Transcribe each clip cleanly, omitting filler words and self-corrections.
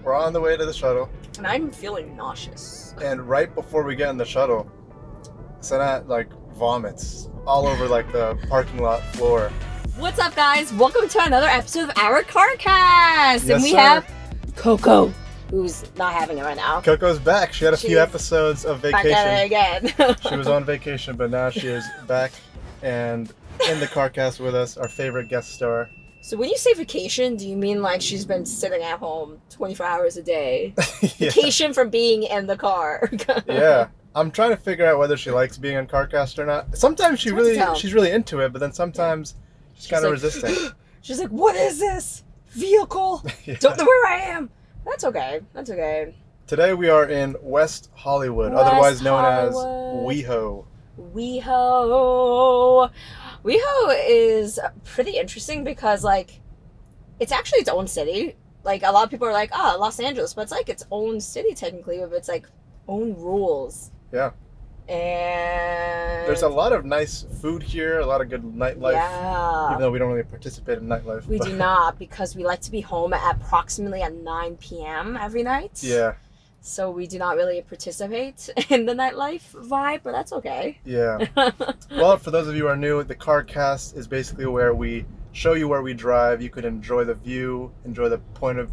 We're on the way to the shuttle. And I'm feeling nauseous. And right before we get in the shuttle, Sanat vomits all over the parking lot floor. What's up, guys? Welcome to another episode of our carcast. Yes, and we have Coco, who's not having it right now. Coco's back. She had a few episodes of vacation. Back at it again. She was on vacation, but now she is back and in the carcast with us, our favorite guest star. So when you say vacation, do you mean she's been sitting at home 24 hours a day? Yeah. Vacation from being in the car. Yeah. I'm trying to figure out whether she likes being on carcast or not. Sometimes she's really into it, but then sometimes she's kind of resistant. She's like, what is this? Vehicle? Yeah. Don't know where I am. That's okay. That's okay. Today we are in West Hollywood, otherwise known as WeHo. WeHo. WeHo is pretty interesting because it's actually its own city. A lot of people are like, oh, Los Angeles, but it's its own city technically with its own rules. Yeah. And there's a lot of nice food here, a lot of good nightlife. Yeah. Even though we don't really participate in nightlife. We do not, because we like to be home at approximately at 9 p.m. every night. Yeah. So we do not really participate in the nightlife vibe, but that's okay. Yeah. Well, for those of you who are new, the carcast is basically where we show you where we drive. You could enjoy the view, enjoy the point of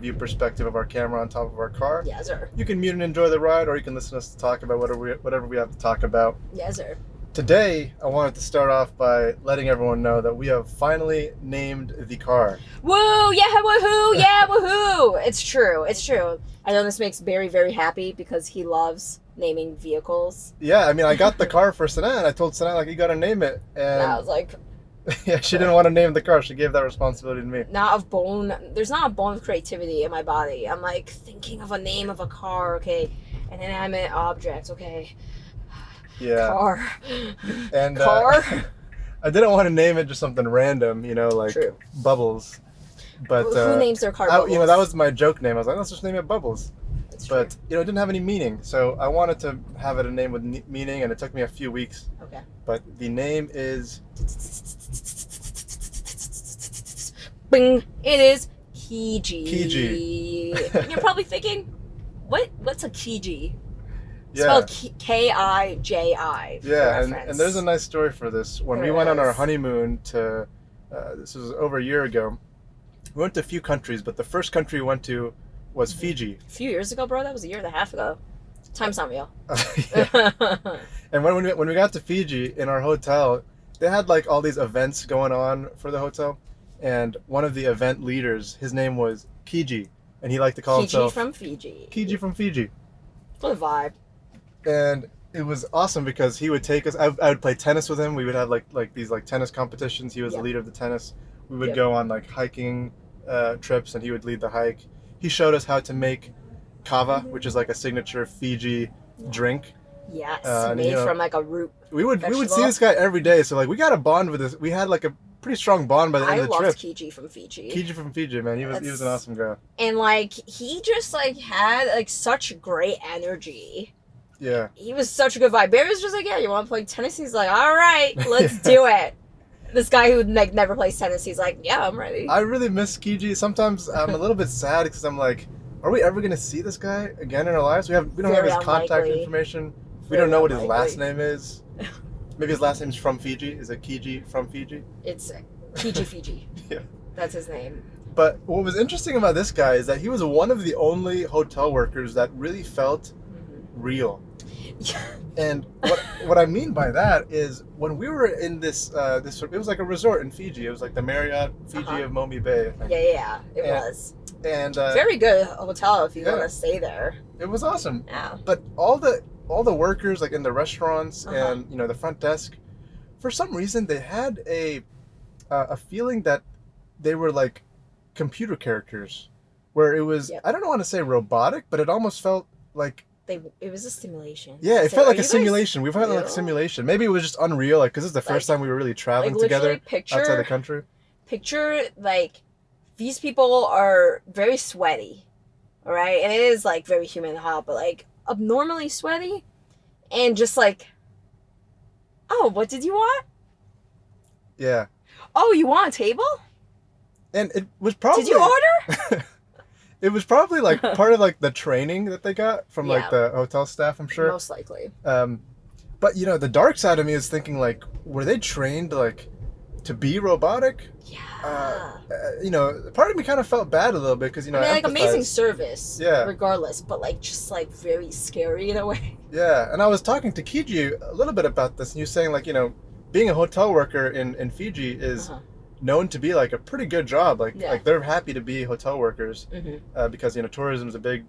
view perspective of our camera on top of our car. Yes, sir. You can mute and enjoy the ride, or you can listen to us talk about whatever we have to talk about. Yes, sir. Today, I wanted to start off by letting everyone know that we have finally named the car. Woo! Yeah, woohoo! Yeah, woohoo! It's true. It's true. I know this makes Barry very happy because he loves naming vehicles. Yeah, I mean, I got the car for Sanaa, and I told Sanaa, you gotta name it. And I was like... yeah, she didn't want to name the car. She gave that responsibility to me. There's not a bone of creativity in my body. I'm thinking of a name of a car, okay? An inanimate object, okay? Yeah. Car. And car. I didn't want to name it just something random, True. Bubbles. But who names their car Bubbles? That was my joke name. I was like, let's just name it Bubbles. That's but true. it didn't have any meaning, so I wanted to have it a name with meaning, and it took me a few weeks. Okay. But the name is. Bing! It is Fiji. Fiji. You're probably thinking, what's a Fiji? Yeah. Spelled K-I-J-I. Yeah, and there's a nice story for this. When we went on our honeymoon to, this was over a year ago, we went to a few countries, but the first country we went to was Fiji. A few years ago, bro? That was a year and a half ago. Time's not real. And when we got to Fiji, in our hotel, they had all these events going on for the hotel. And one of the event leaders, his name was Kiji. And he liked to call himself... Kiji from Fiji. Kiji from Fiji. What a vibe. And it was awesome because he would take us... I would play tennis with him. We would have these tennis competitions. He was the leader of the tennis. We would go on hiking trips, and he would lead the hike. He showed us how to make kava, which is a signature Fiji drink. Yes, made from a root. We would see this guy every day. So we got a bond with this. We had a pretty strong bond by the end of the trip. I loved Kiji from Fiji. Kiji from Fiji, man. He was an awesome guy. And he just had such great energy. Yeah. He was such a good vibe. Barry was just yeah, you want to play tennis? He's like, all right, let's do it. This guy who never plays tennis, he's like, yeah, I'm ready. I really miss Kiji. Sometimes I'm a little bit sad because I'm like, are we ever gonna see this guy again in our lives? We don't have his contact information. We don't know what his last name is. Maybe his last name is from Fiji. Is it Kiji from Fiji? It's Kiji Fiji. Yeah. That's his name. But what was interesting about this guy is that he was one of the only hotel workers that really felt real. And what I mean by that is when we were in this it was a resort in Fiji. It was the Marriott Fiji of Momi Bay, I think. Yeah, it was. And very good hotel if you want to stay there. It was awesome. Yeah. But all the workers in the restaurants and the front desk, for some reason they had a feeling that they were computer characters, where it was I don't want to say robotic, but it almost felt like it was a simulation. Yeah, it felt like a simulation. We've had a simulation. Maybe it was just unreal, because this is the first time we were really traveling together outside the country. Picture these people are very sweaty, all right, and it is very humid and hot, but abnormally sweaty, and just oh, what did you want? Yeah. Oh, you want a table? And it was probably... Did you order? It was probably like part of like the training that they got from like Yeah. the hotel staff, I'm sure. Most likely. But you know, the dark side of me is thinking like, were they trained like to be robotic? Yeah. You know, part of me kind of felt bad a little bit because you know, I mean, I like amazing empathize. service, Yeah. regardless, but like just like very scary in a way. Yeah, and I was talking to Kiji a little bit about this, and you saying like, you know, being a hotel worker in Fiji is known to be like a pretty good job. Like Yeah. like they're happy to be hotel workers Mm-hmm. because you know tourism is a big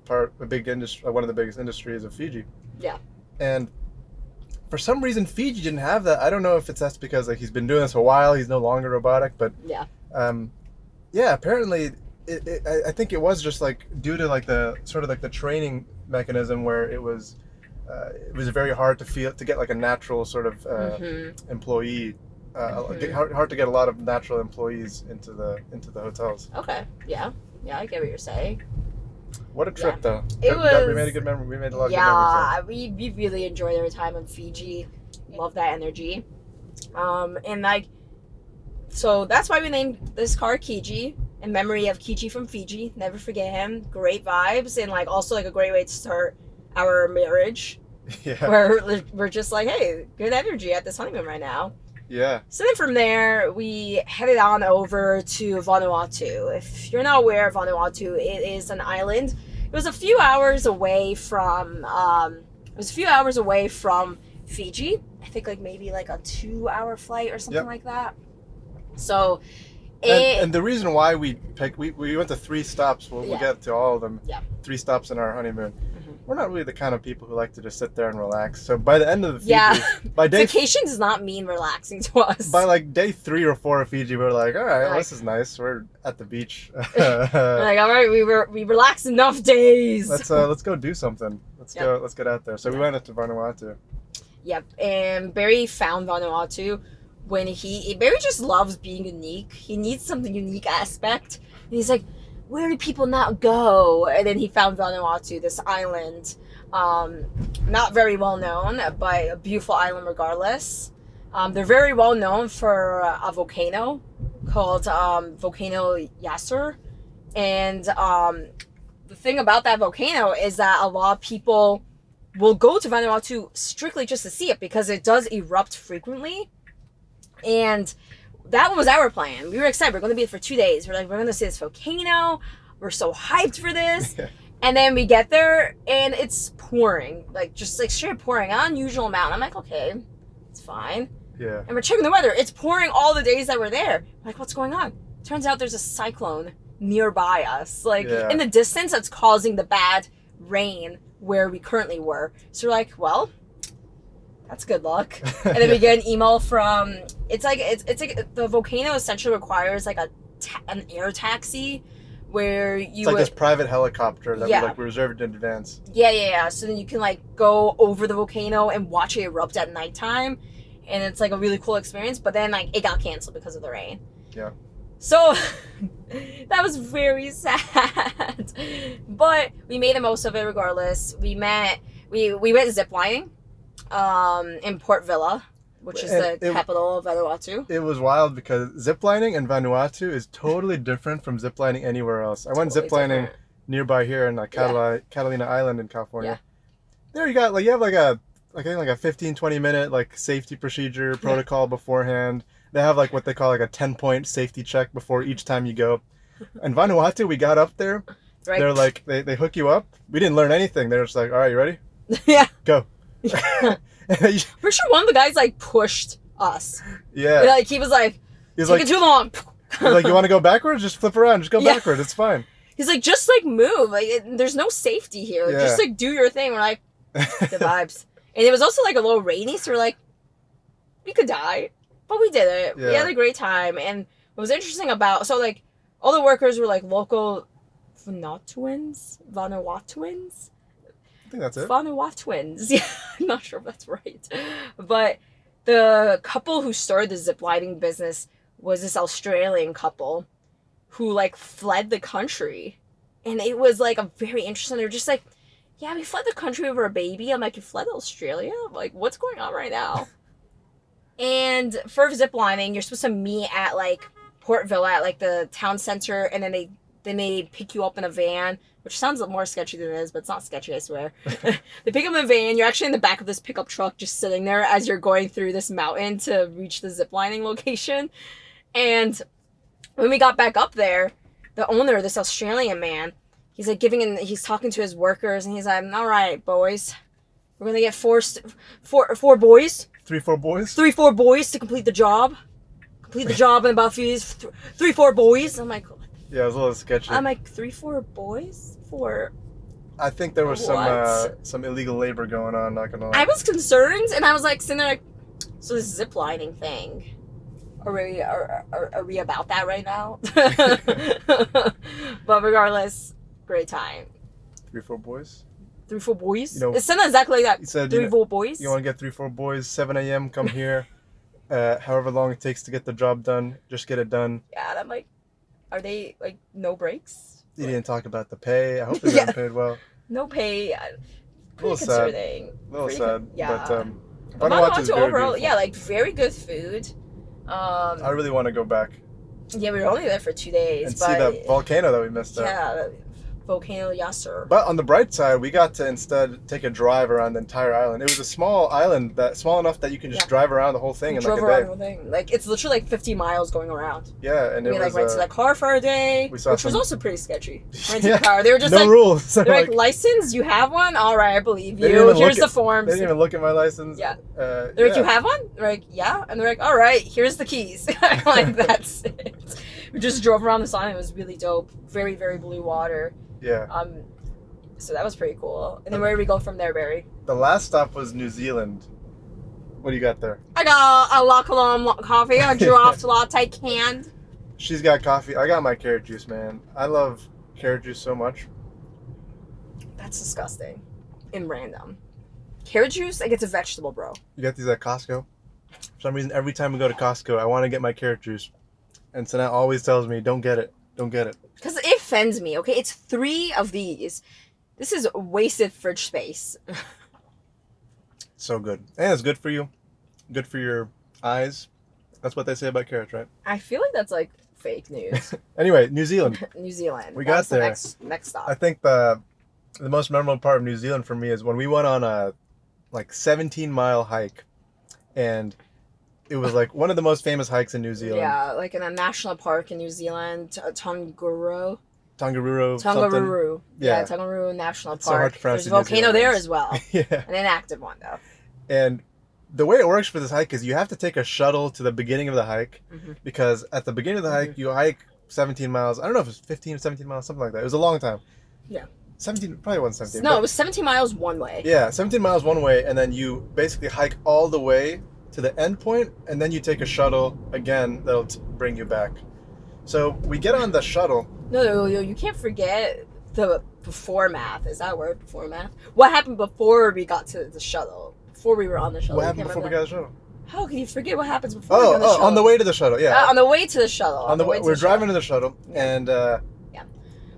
industry, one of the biggest industries of Fiji. Yeah. And for some reason, Fiji didn't have that. I don't know if that's because like he's been doing this a while. He's no longer robotic, but Yeah. yeah. Apparently, I think it was just like due to like the sort of like the training mechanism where it was very hard to get like a natural sort of employee. Hard to get a lot of natural employees into the hotels. Okay. Yeah. Yeah, I get what you're saying. What a trip, though. It was. We made a good memory. We made a lot of good memories. Yeah, we really enjoyed our time in Fiji. Love that energy. And like, so that's why we named this car Kiji in memory of Kiji from Fiji. Never forget him. Great vibes, and like also like a great way to start our marriage. Yeah. Where we're just like, hey, good energy at this honeymoon right now. Yeah. So then from there, we headed on over to Vanuatu. If you're not aware of Vanuatu, it is an island. It was a few hours away from Fiji. I think like maybe like a 2-hour flight or something like that. So and the reason why we picked, we went to 3 stops. We'll get to all of them. Yeah. 3 stops in our honeymoon. We're not really the kind of people who like to just sit there and relax. So by the end of the Fiji, by day vacation does not mean relaxing to us. By like day 3 or 4 of Fiji, we were like, all right, well, this is nice. We're at the beach. We're like, all right, we relaxed enough days. Let's go do something. Let's get out there. So we went up to Vanuatu. Yep, and Barry found Vanuatu when Barry just loves being unique. He needs something unique aspect, and he's like, where do people not go? And then he found Vanuatu, this island, not very well known, but a beautiful island regardless. They're very well known for a volcano called Volcano Yasur, and the thing about that volcano is that a lot of people will go to Vanuatu strictly just to see it because it does erupt frequently. And that one was our plan. We were excited. We're going to be there for 2 days. We're like, we're going to see this volcano. We're so hyped for this. And then we get there and it's pouring, like just like straight pouring, an unusual amount. I'm like, okay, it's fine. Yeah. And we're checking the weather. It's pouring all the days that we're there. I'm like, what's going on? Turns out there's a cyclone nearby us. Like in the distance that's causing the bad rain where we currently were. So we're like, well, that's good luck. And then we get an email from, it's like the volcano essentially requires like an air taxi where you it's like this private helicopter that we reserved in advance. Yeah. So then you can like go over the volcano and watch it erupt at nighttime, and it's like a really cool experience. But then like it got canceled because of the rain. Yeah. So that was very sad, but we made the most of it regardless. We went ziplining in Port Vila, which is the capital of Vanuatu. It was wild because ziplining in Vanuatu is totally different from ziplining anywhere else. I went ziplining nearby here in like Catalina Island in California. There you got you have like a 15-20 minute like safety procedure protocol beforehand. They have like what they call like a 10-point safety check before each time you go. In Vanuatu, we got up there. Right. They're like they hook you up. We didn't learn anything. They're just like, all right, you ready? Yeah. Go. We're sure one of the guys like pushed us. Yeah. Like he was like, taking too long. He's like, you want to go backwards? Just flip around. Just go backwards. It's fine. He's like, just like move. Like there's no safety here. Like, just like do your thing. We're like, the vibes. And it was also like a little rainy, so we're like, we could die. But we did it. Yeah. We had a great time. And what was interesting about, so like all the workers were like local Vanuatuans. I think that's it. Vanuatuans. Yeah, I'm not sure if that's right. But the couple who started the ziplining business was this Australian couple who like fled the country. And it was like a very interesting, they were just like, yeah, we fled the country over a baby. I'm like, you fled Australia? I'm like, what's going on right now? And for ziplining, you're supposed to meet at like Port Vila at like the town center, and then they They may pick you up in a van, which sounds more sketchy than it is, but it's not sketchy, I swear. They pick up in a van. You're actually in the back of this pickup truck just sitting there as you're going through this mountain to reach the ziplining location. And when we got back up there, the owner, this Australian man, he's like he's talking to his workers, and he's like, all right, boys, we're going to get four boys. 3-4 boys? 3-4 boys to complete the job. Complete the job in about a few days. 3-4 boys. I'm like, yeah, it was a little sketchy. I'm like, 3-4 boys? For I think there was some illegal labor going on, not gonna lie. I was concerned, and I was like, sitting there like, so this ziplining thing, are we about that right now? But regardless, great time. 3-4 boys? 3-4 boys? You know, it's something exactly like that. He said, 3-4 boys? You want to get 3-4 boys, 7 a.m., come here. However long it takes to get the job done, just get it done. Yeah, and I'm like, are they, like, no breaks? He didn't talk about the pay. I hope they're getting paid well. No pay. Pretty concerning. A little sad. Yeah. But Vanuatu overall, yeah, like, very good food. I really want to go back. Yeah, we were only there for 2 days. And see that volcano that we missed out. Yeah, volcano Yasser. But on the bright side, we got to instead take a drive around the entire island. It was a small island, small enough that you can just drive around the whole thing in like a day. Around the whole thing. Like, it's literally like 50 miles going around. Yeah, and we was rented a car for a day, which was also pretty sketchy. Rented a car. They were just no rules. They're like, license? You have one? All right, I believe you. Here's the forms. They didn't even look at my license. Yeah. They're like, you have one? They're like, yeah. And they're like, all right, here's the keys. I'm like, that's it. We just drove around this island. It was really dope. Very, very blue water. Yeah. So that was pretty cool. And then where did we go from there, Barry? The last stop was New Zealand. What do you got there? I got a La Colombe coffee, a giraffe latte canned. She's got coffee. I got my carrot juice, man. I love carrot juice so much. That's disgusting. And random. Carrot juice? Like, it's a vegetable, bro. You got these at Costco? For some reason, every time we go to Costco, I want to get my carrot juice. And Sanat always tells me, don't get it. Don't get it. Because it offends me, okay? It's 3 of these. This is wasted fridge space. So good. And it's good for you. Good for your eyes. That's what they say about carrots, right? I feel like that's like fake news. Anyway, New Zealand. New Zealand. We got there. Next stop. I think the most memorable part of New Zealand for me is when we went on a 17-mile hike. And it was like one of the most famous hikes in New Zealand. Yeah, like in a national park in New Zealand, Tongariro. Tongariro. Yeah, Tongariro National Park. So hard to pronounce. There's a volcano there as well. Yeah. An inactive one, though. And the way it works for this hike is you have to take a shuttle to the beginning of the hike, because at the beginning of the hike, you hike 17 miles. I don't know if it was 15 or 17 miles, something like that. It was a long time. Yeah. 17, probably wasn't 17. No, it was 17 miles one way. Yeah, 17 miles one way, and then you basically hike all the way to the end point, and then you take a shuttle again that'll bring you back. So we get on the shuttle. No, you can't forget the before math. Is that a word, before math? What happened before we got to the shuttle? Before we were on the shuttle? What happened before we got on the shuttle? How can you forget what happens before we got on the shuttle? On the way to the shuttle, yeah. On the way to the shuttle. We're driving to the shuttle, and... yeah.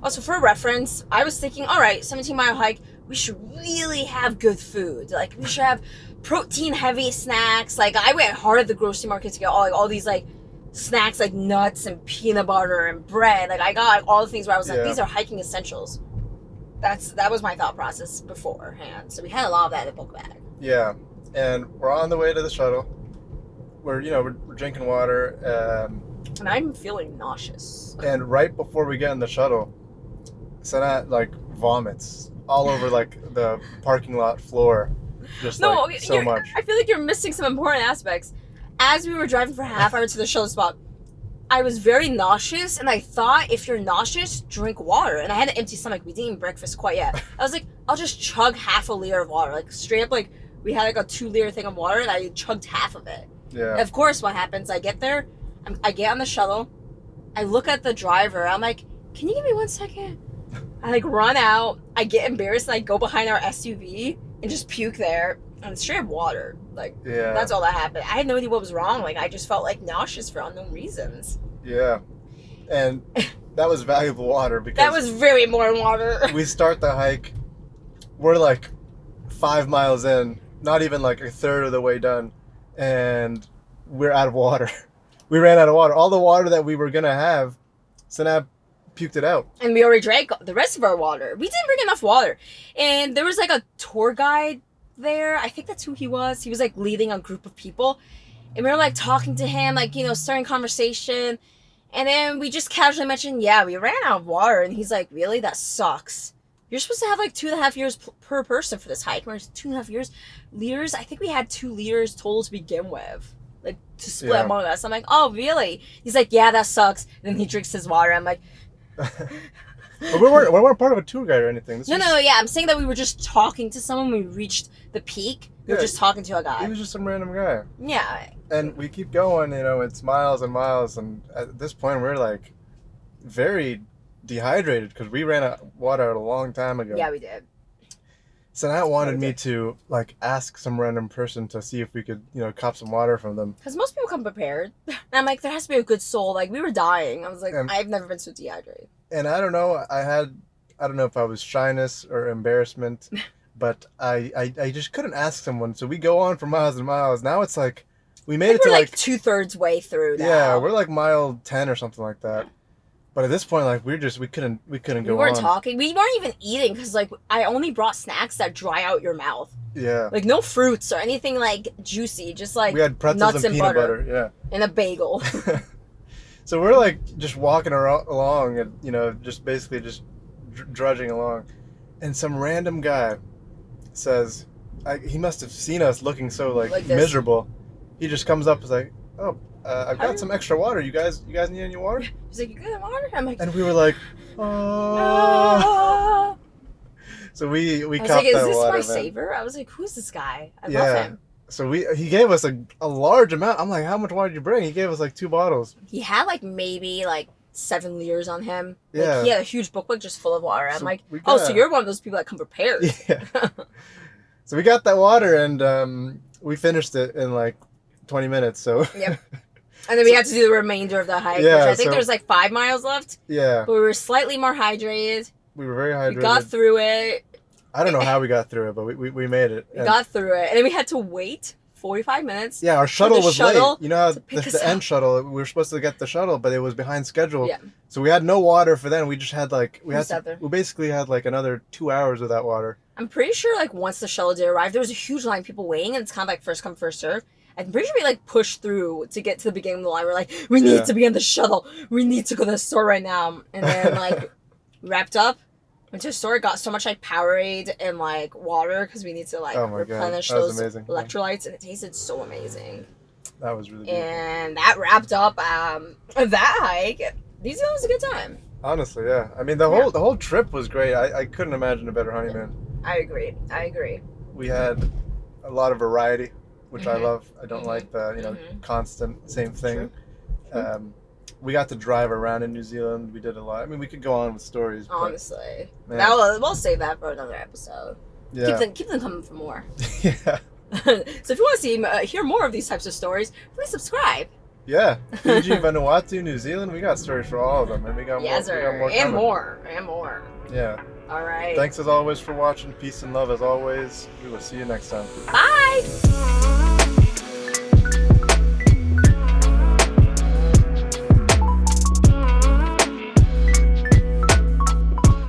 Also, for reference, I was thinking, all right, 17-mile hike, we should really have good food. Like, we should have protein-heavy snacks. Like, I went hard at the grocery market to get all these, like, snacks like nuts and peanut butter and bread. Like, I got all the things where I was like, these are hiking essentials. That was my thought process beforehand. So we had a lot of that in the book bag. Yeah, and we're on the way to the shuttle. We're drinking water. And I'm feeling nauseous. And right before we get in the shuttle, Sanat vomits all over the parking lot floor. Just so much. I feel like you're missing some important aspects. As we were driving for half hour to the shuttle spot, I was very nauseous, and I thought if you're nauseous, drink water. And I had an empty stomach. We didn't eat breakfast quite yet. I was like, I'll just chug half a liter of water. Like, straight up, we had a 2-liter thing of water, and I chugged half of it. Yeah. And of course, what happens, I get there, I get on the shuttle, I look at the driver, I'm like, can you give me 1 second? I run out, I get embarrassed, and I go behind our SUV and just puke there. And it's straight up water. That's all that happened. I had no idea what was wrong. I just felt nauseous for unknown reasons. Yeah. And that was valuable water because... That was very more water. We start the hike. We're 5 miles in. Not even a third of the way done. And we're out of water. We ran out of water. All the water that we were going to have, Sanab puked it out. And we already drank the rest of our water. We didn't bring enough water. And there was like a tour guide there. I think that's who he was. He was like leading a group of people. And we were like talking to him, like, you know, starting conversation. And then we just casually mentioned, yeah, we ran out of water. And he's like, really? That sucks. You're supposed to have like 2.5 years per person for this hike. We're 2.5 years. Liters, I think we had 2 liters total to begin with. Like, to split among us. I'm like, oh, really? He's like, yeah, that sucks. And then he drinks his water. I'm like... we weren't part of a tour guide or anything. No, yeah. I'm saying that we were just talking to someone. We reached the peak. We were just talking to a guy. He was just some random guy. Yeah. And we keep going, you know, it's miles and miles. And at this point, we're like very dehydrated because we ran out of water a long time ago. Yeah, we did. So Nat wanted me to like ask some random person to see if we could, you know, cop some water from them. Because most people come prepared. And I'm like, there has to be a good soul. Like, we were dying. I was like, I've never been so dehydrated. And I don't know, I don't know if I was shyness or embarrassment, but I just couldn't ask someone. So we go on for miles and miles. Now it's like, we made it to like 2/3 way through now. Yeah, we're like mile 10 or something like that. But at this point, like, we couldn't go on. We weren't talking. We weren't even eating because, like, I only brought snacks that dry out your mouth. Yeah. Like, no fruits or anything, like, juicy. Just, like, we had pretzels nuts and peanut butter. Yeah. And a bagel. So we're, like, just walking along and, you know, just basically just drudging along. And some random guy says, he must have seen us looking so, like miserable. He just comes up and is like, oh, I've got some extra water. You guys need any water? He's like, you got water? I'm like, and we were like, oh. So we copped that water. I was like, is this my saver? I was like, who's this guy? I love him. So he gave us a large amount. I'm like, how much water did you bring? He gave us like 2 bottles. He had like maybe like 7 liters on him. Yeah. Like, he had a huge book just full of water. I'm like, so you're one of those people that come prepared. Yeah. So we got that water and we finished it in like 20 minutes. So. Yep. And then we had to do the remainder of the hike, which I think there's like 5 miles left. Yeah. But we were slightly more hydrated. We were very hydrated. We got through it. I don't know how we got through it, but we made it. We got through it. And then we had to wait 45 minutes. Yeah, our shuttle was late. You know how the end shuttle, we were supposed to get the shuttle, but it was behind schedule. Yeah. So we had no water for then. We just had like, we basically had like another 2 hours without water. I'm pretty sure like once the shuttle did arrive, there was a huge line of people waiting, and it's kind of like first come, first serve. I'm pretty sure we like pushed through to get to the beginning of the line. We're like, we need to be on the shuttle. We need to go to the store right now. And then like wrapped up, went to the store, got so much like Powerade and like water because we need to like replenish those electrolytes, and it tasted so amazing. That was really good. And that wrapped up that hike. These was a good time. Honestly, yeah. I mean, the whole trip was great. I couldn't imagine a better honeymoon. I agree. We had a lot of variety, which I love. I don't like the constant same thing. We got to drive around in New Zealand. We did a lot. I mean, we could go on with stories. Honestly, we'll save that for another episode. Yeah. Keep them coming for more. Yeah. So if you want to hear more of these types of stories, please subscribe. Yeah, Fiji, Vanuatu, New Zealand. We got stories for all of them, and we got more. And more. Yeah. All right. Thanks as always for watching. Peace and love as always. We will see you next time. Bye.